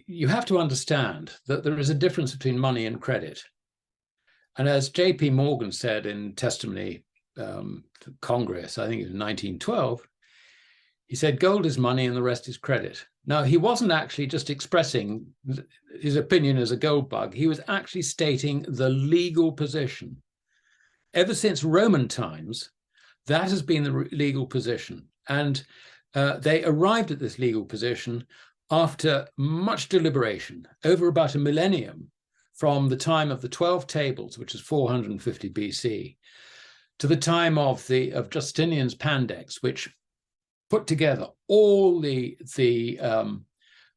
you have to understand that there is a difference between money and credit. And as J.P. Morgan said in testimony to Congress, I think it was 1912, he said, gold is money and the rest is credit. Now, he wasn't actually just expressing his opinion as a gold bug. He was actually stating the legal position. Ever since Roman times, that has been the legal position. And they arrived at this legal position after much deliberation, over about a millennium, from the time of the 12 tables, which is 450 BC, to the time of Justinian's Pandex, which put together all the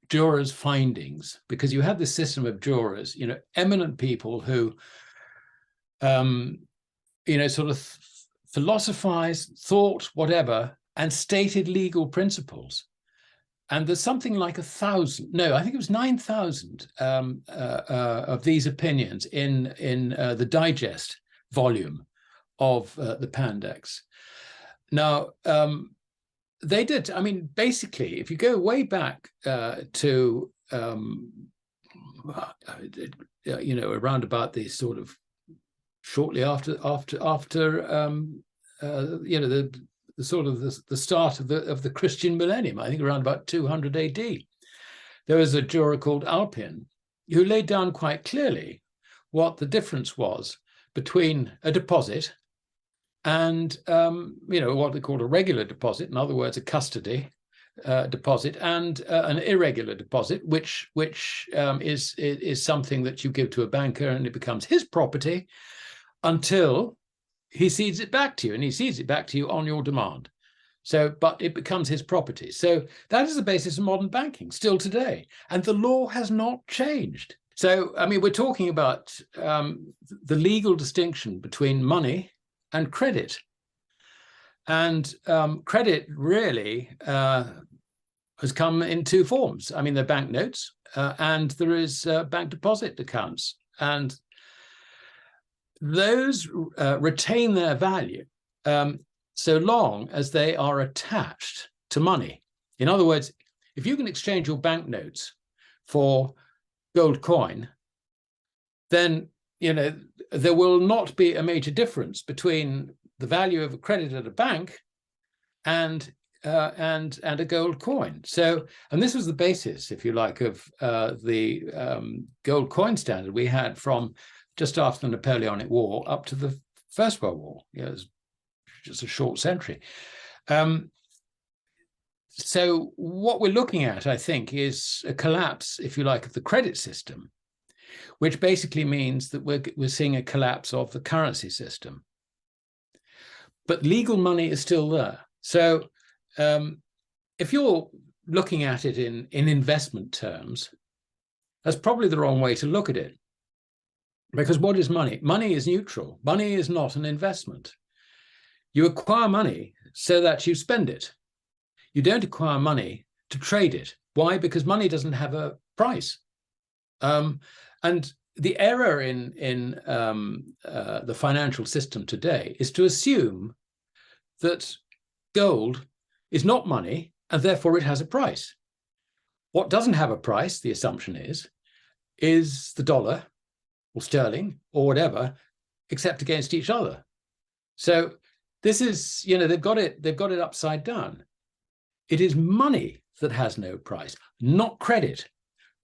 jurors' findings, because you had this system of jurors, eminent people who, sort of philosophized, thought, whatever, and stated legal principles. And there's something like 1,000, no, I think it was 9,000 of these opinions in the digest volume of the Pandex. Now, they did, basically, if you go way back to, around about the sort of shortly after the start of the Christian millennium, I think around about 200 AD, there was a juror called Alpian who laid down quite clearly what the difference was between a deposit and what they called a regular deposit, in other words, a custody deposit, and an irregular deposit, which is something that you give to a banker and it becomes his property until he cedes it back to you, and he cedes it back to you on your demand. So, but it becomes his property. So that is the basis of modern banking still today, and the law has not changed. So, we're talking about the legal distinction between money and credit. And credit really has come in two forms. There are banknotes and there is bank deposit accounts. And those retain their value so long as they are attached to money. In other words, if you can exchange your banknotes for gold coin, then there will not be a major difference between the value of a credit at a bank and a gold coin. So, and this was the basis, if you like, of the gold coin standard we had from just after the Napoleonic War up to the First World War. It was just a short century. So what we're looking at, I think, is a collapse, if you like, of the credit system, which basically means that we're seeing a collapse of the currency system. But legal money is still there. So if you're looking at it in investment terms, that's probably the wrong way to look at it. Because what is money? Money is neutral. Money is not an investment. You acquire money so that you spend it. You don't acquire money to trade it. Why? Because money doesn't have a price. And the error in the financial system today is to assume that gold is not money and therefore it has a price. What doesn't have a price, the assumption is the dollar or sterling or whatever, except against each other. So this is, they've got it upside down. It is money that has no price, not credit.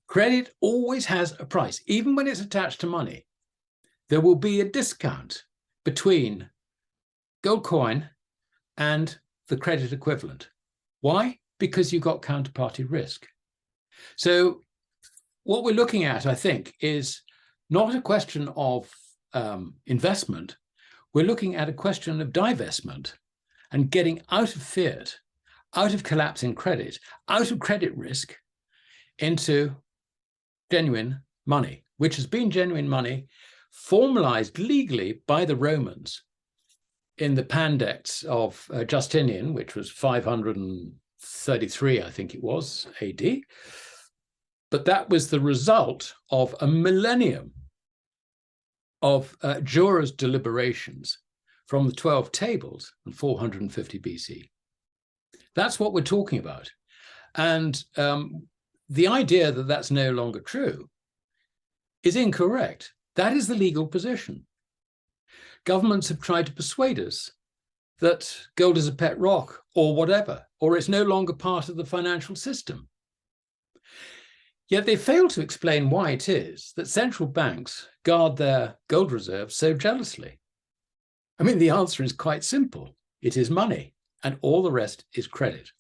Credit always has a price. Even when it's attached to money, there will be a discount between gold coin and the credit equivalent. Why? Because you've got counterparty risk. So what we're looking at, I think, is not a question of investment. We're looking at a question of divestment and getting out of fiat, out of collapsing credit, out of credit risk, into genuine money, which has been genuine money formalized legally by the Romans in the Pandex of Justinian, which was 533, I think it was, AD. But that was the result of a millennium of jurors' deliberations from the 12 tables in 450 BC. That's what we're talking about. And the idea that that's no longer true is incorrect. That is the legal position. Governments have tried to persuade us that gold is a pet rock or whatever, or it's no longer part of the financial system. Yet they fail to explain why it is that central banks guard their gold reserves so jealously. I mean, the answer is quite simple. It is money, and all the rest is credit.